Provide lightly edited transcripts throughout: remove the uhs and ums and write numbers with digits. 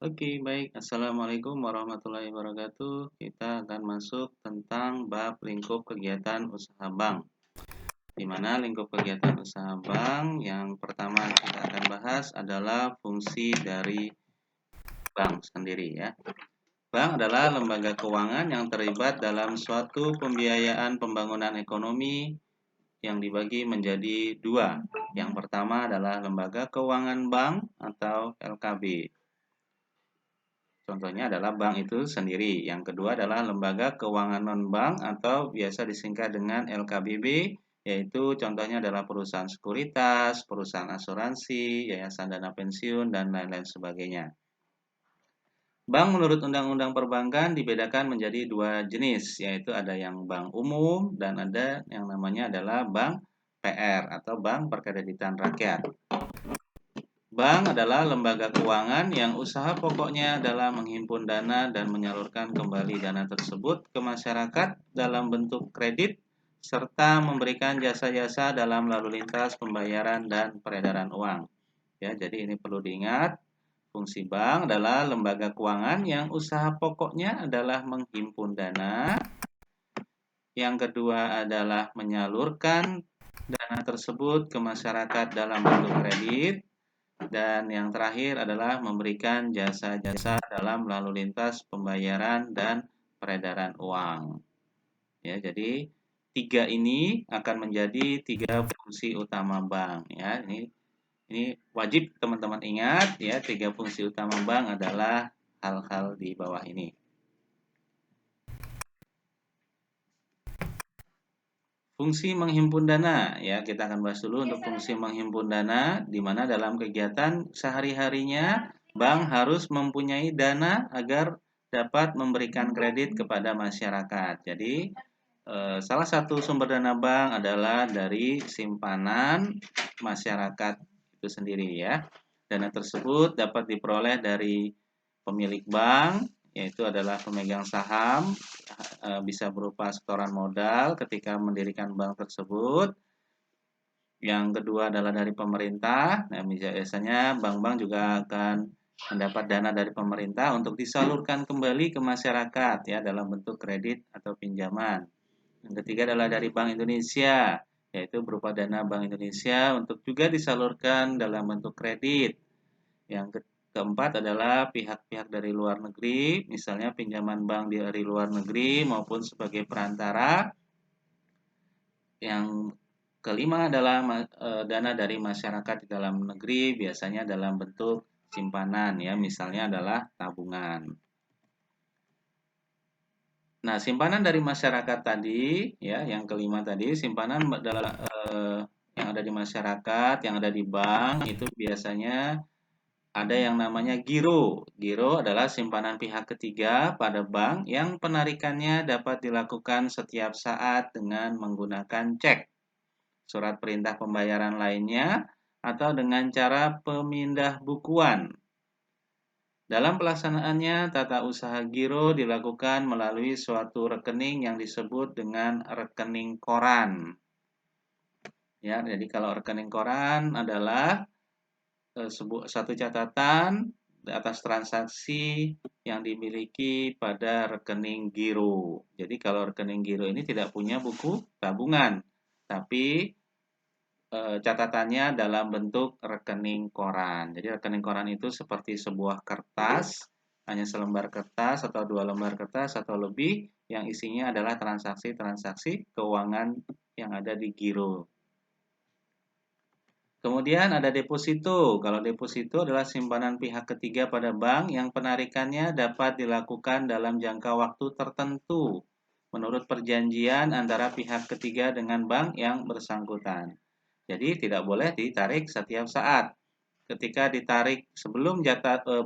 Oke, baik. Assalamualaikum warahmatullahi wabarakatuh. Kita akan masuk tentang bab lingkup kegiatan usaha bank. Di mana lingkup kegiatan usaha bank yang pertama kita akan bahas adalah fungsi dari bank sendiri ya. Bank adalah lembaga keuangan yang terlibat dalam suatu pembiayaan pembangunan ekonomi yang dibagi menjadi dua. Yang pertama adalah lembaga keuangan bank atau LKB. Contohnya adalah bank itu sendiri. Yang kedua adalah lembaga keuangan non-bank atau biasa disingkat dengan LKBB, yaitu contohnya adalah perusahaan sekuritas, perusahaan asuransi, yayasan dana pensiun, dan lain-lain sebagainya. Bank menurut Undang-Undang Perbankan dibedakan menjadi dua jenis, yaitu ada yang bank umum dan ada yang namanya adalah bank PR atau bank perkreditan rakyat. Bank adalah lembaga keuangan yang usaha pokoknya adalah menghimpun dana dan menyalurkan kembali dana tersebut ke masyarakat dalam bentuk kredit serta memberikan jasa-jasa dalam lalu lintas pembayaran dan peredaran uang. Ya, jadi ini perlu diingat, fungsi bank adalah lembaga keuangan yang usaha pokoknya adalah menghimpun dana. Yang kedua adalah menyalurkan dana tersebut ke masyarakat dalam bentuk kredit. Dan yang terakhir adalah memberikan jasa-jasa dalam lalu lintas pembayaran dan peredaran uang. Ya, jadi tiga ini akan menjadi tiga fungsi utama bank. Ya, ini wajib teman-teman ingat ya, tiga fungsi utama bank adalah hal-hal di bawah ini. Fungsi menghimpun dana, ya kita akan bahas dulu untuk fungsi menghimpun dana, di mana dalam kegiatan sehari-harinya bank harus mempunyai dana agar dapat memberikan kredit kepada masyarakat. Jadi salah satu sumber dana bank adalah dari simpanan masyarakat itu sendiri ya. Dana tersebut dapat diperoleh dari pemilik bank, yaitu adalah pemegang saham, bisa berupa setoran modal ketika mendirikan bank tersebut. Yang kedua adalah dari pemerintah. Nah, biasanya bank-bank juga akan mendapat dana dari pemerintah untuk disalurkan kembali ke masyarakat ya dalam bentuk kredit atau pinjaman. Yang ketiga adalah dari Bank Indonesia, yaitu berupa dana Bank Indonesia untuk juga disalurkan dalam bentuk kredit. Yang keempat adalah pihak-pihak dari luar negeri, misalnya pinjaman bank dari luar negeri maupun sebagai perantara. Yang kelima adalah dana dari masyarakat di dalam negeri, biasanya dalam bentuk simpanan ya, misalnya adalah tabungan. Nah, simpanan dari masyarakat tadi ya, yang kelima tadi, simpanan adalah yang ada di masyarakat, yang ada di bank itu biasanya ada yang namanya giro. Giro adalah simpanan pihak ketiga pada bank yang penarikannya dapat dilakukan setiap saat dengan menggunakan cek, surat perintah pembayaran lainnya, atau dengan cara pemindah bukuan. Dalam pelaksanaannya, tata usaha giro dilakukan melalui suatu rekening yang disebut dengan rekening koran. Ya, jadi kalau rekening koran adalah satu catatan atas transaksi yang dimiliki pada rekening giro. Jadi kalau rekening giro ini tidak punya buku tabungan, tapi catatannya dalam bentuk rekening koran. Jadi rekening koran itu seperti sebuah kertas, hanya selembar kertas atau dua lembar kertas atau lebih, yang isinya adalah transaksi-transaksi keuangan yang ada di giro. Kemudian ada deposito. Kalau deposito adalah simpanan pihak ketiga pada bank yang penarikannya dapat dilakukan dalam jangka waktu tertentu menurut perjanjian antara pihak ketiga dengan bank yang bersangkutan. Jadi tidak boleh ditarik setiap saat. Ketika ditarik sebelum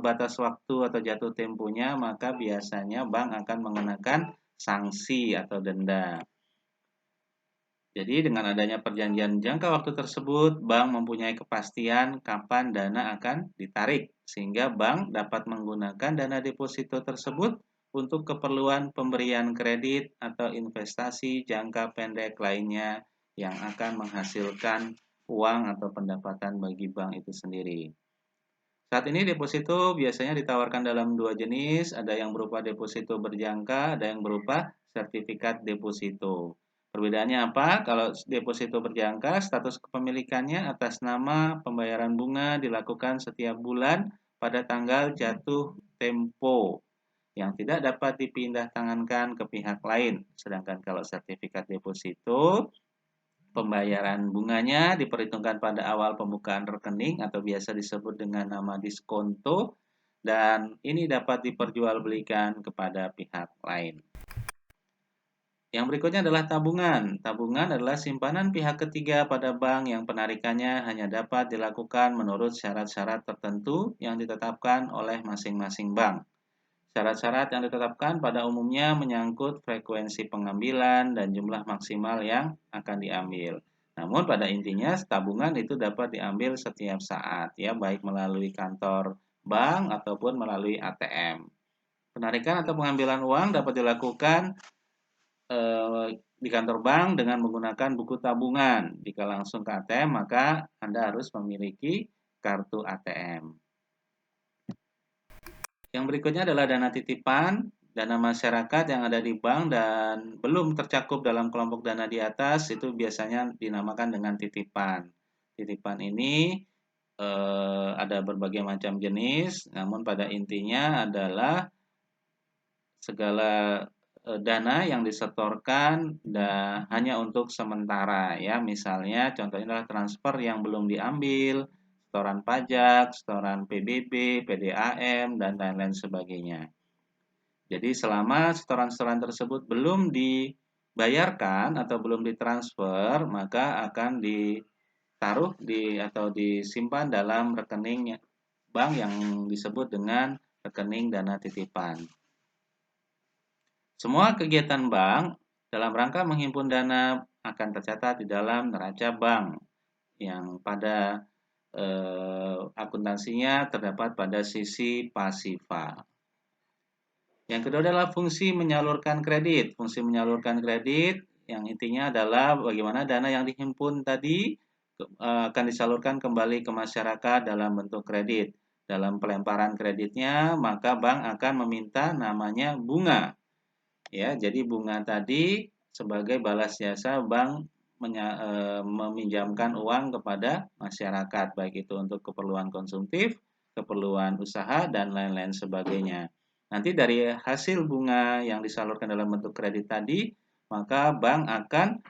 batas waktu atau jatuh temponya, maka biasanya bank akan mengenakan sanksi atau denda. Jadi dengan adanya perjanjian jangka waktu tersebut, bank mempunyai kepastian kapan dana akan ditarik, sehingga bank dapat menggunakan dana deposito tersebut untuk keperluan pemberian kredit atau investasi jangka pendek lainnya yang akan menghasilkan uang atau pendapatan bagi bank itu sendiri. Saat ini deposito biasanya ditawarkan dalam dua jenis, ada yang berupa deposito berjangka, ada yang berupa sertifikat deposito. Perbedaannya apa? Kalau deposito berjangka, status kepemilikannya atas nama pembayaran bunga dilakukan setiap bulan pada tanggal jatuh tempo yang tidak dapat dipindah tangankan ke pihak lain. Sedangkan kalau sertifikat deposito, pembayaran bunganya diperhitungkan pada awal pembukaan rekening atau biasa disebut dengan nama diskonto dan ini dapat diperjualbelikan kepada pihak lain. Yang berikutnya adalah tabungan. Tabungan adalah simpanan pihak ketiga pada bank yang penarikannya hanya dapat dilakukan menurut syarat-syarat tertentu yang ditetapkan oleh masing-masing bank. Syarat-syarat yang ditetapkan pada umumnya menyangkut frekuensi pengambilan dan jumlah maksimal yang akan diambil. Namun pada intinya tabungan itu dapat diambil setiap saat ya, baik melalui kantor bank ataupun melalui ATM. Penarikan atau pengambilan uang dapat dilakukan di kantor bank dengan menggunakan buku tabungan. Jika langsung ke ATM maka Anda harus memiliki kartu ATM. Yang berikutnya adalah dana titipan, dana masyarakat yang ada di bank dan belum tercakup dalam kelompok dana di atas itu biasanya dinamakan dengan titipan. Titipan ini ada berbagai macam jenis, namun pada intinya adalah segala dana yang disetorkan hanya untuk sementara ya. Misalnya contohnya adalah transfer yang belum diambil, setoran pajak, setoran PBB, PDAM, dan lain-lain sebagainya. Jadi selama setoran-setoran tersebut belum dibayarkan atau belum ditransfer, maka akan ditaruh atau disimpan dalam rekening bank yang disebut dengan rekening dana titipan. Semua kegiatan bank dalam rangka menghimpun dana akan tercatat di dalam neraca bank yang pada akuntansinya terdapat pada sisi pasifa. Yang kedua adalah fungsi menyalurkan kredit. Fungsi menyalurkan kredit yang intinya adalah bagaimana dana yang dihimpun tadi akan disalurkan kembali ke masyarakat dalam bentuk kredit. Dalam pelemparan kreditnya, maka bank akan meminta namanya bunga. Ya, jadi bunga tadi sebagai balas jasa bank meminjamkan uang kepada masyarakat, baik itu untuk keperluan konsumtif, keperluan usaha, dan lain-lain sebagainya. Nanti dari hasil bunga yang disalurkan dalam bentuk kredit tadi, maka bank akan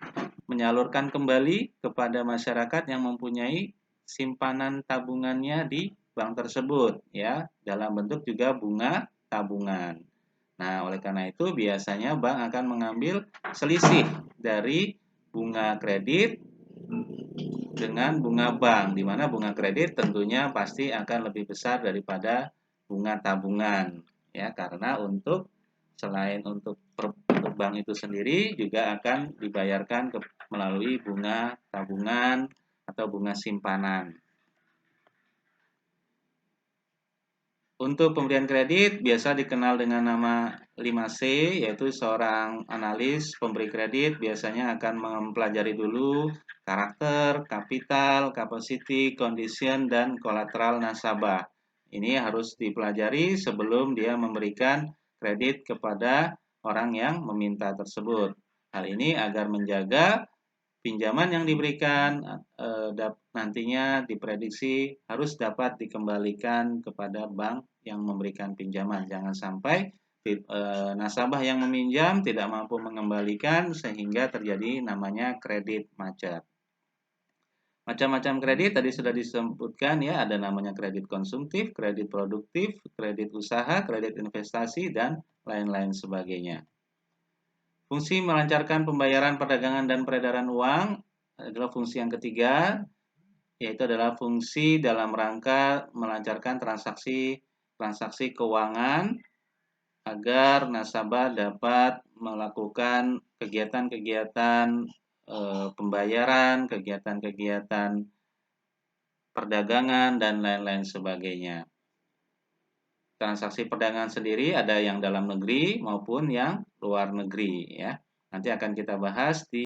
menyalurkan kembali kepada masyarakat yang mempunyai simpanan tabungannya di bank tersebut, ya, dalam bentuk juga bunga tabungan. Nah, oleh karena itu biasanya bank akan mengambil selisih dari bunga kredit dengan bunga bank, di mana bunga kredit tentunya pasti akan lebih besar daripada bunga tabungan, ya, karena selain untuk bank itu sendiri juga akan dibayarkan melalui bunga tabungan atau bunga simpanan. Untuk pemberian kredit biasa dikenal dengan nama 5C, yaitu seorang analis pemberi kredit biasanya akan mempelajari dulu karakter, kapital, capacity, condition, dan kolateral nasabah. Ini harus dipelajari sebelum dia memberikan kredit kepada orang yang meminta tersebut. Hal ini agar menjaga pinjaman yang diberikan nantinya diprediksi harus dapat dikembalikan kepada bank yang memberikan pinjaman. Jangan sampai nasabah yang meminjam tidak mampu mengembalikan sehingga terjadi namanya kredit macet. Macam-macam kredit tadi sudah disebutkan ya, ada namanya kredit konsumtif, kredit produktif, kredit usaha, kredit investasi, dan lain-lain sebagainya. Fungsi melancarkan pembayaran perdagangan dan peredaran uang adalah fungsi yang ketiga, yaitu adalah fungsi dalam rangka melancarkan transaksi keuangan agar nasabah dapat melakukan kegiatan-kegiatan pembayaran, kegiatan-kegiatan perdagangan, dan lain-lain sebagainya. Transaksi perdagangan sendiri ada yang dalam negeri maupun yang luar negeri ya. Nanti akan kita bahas di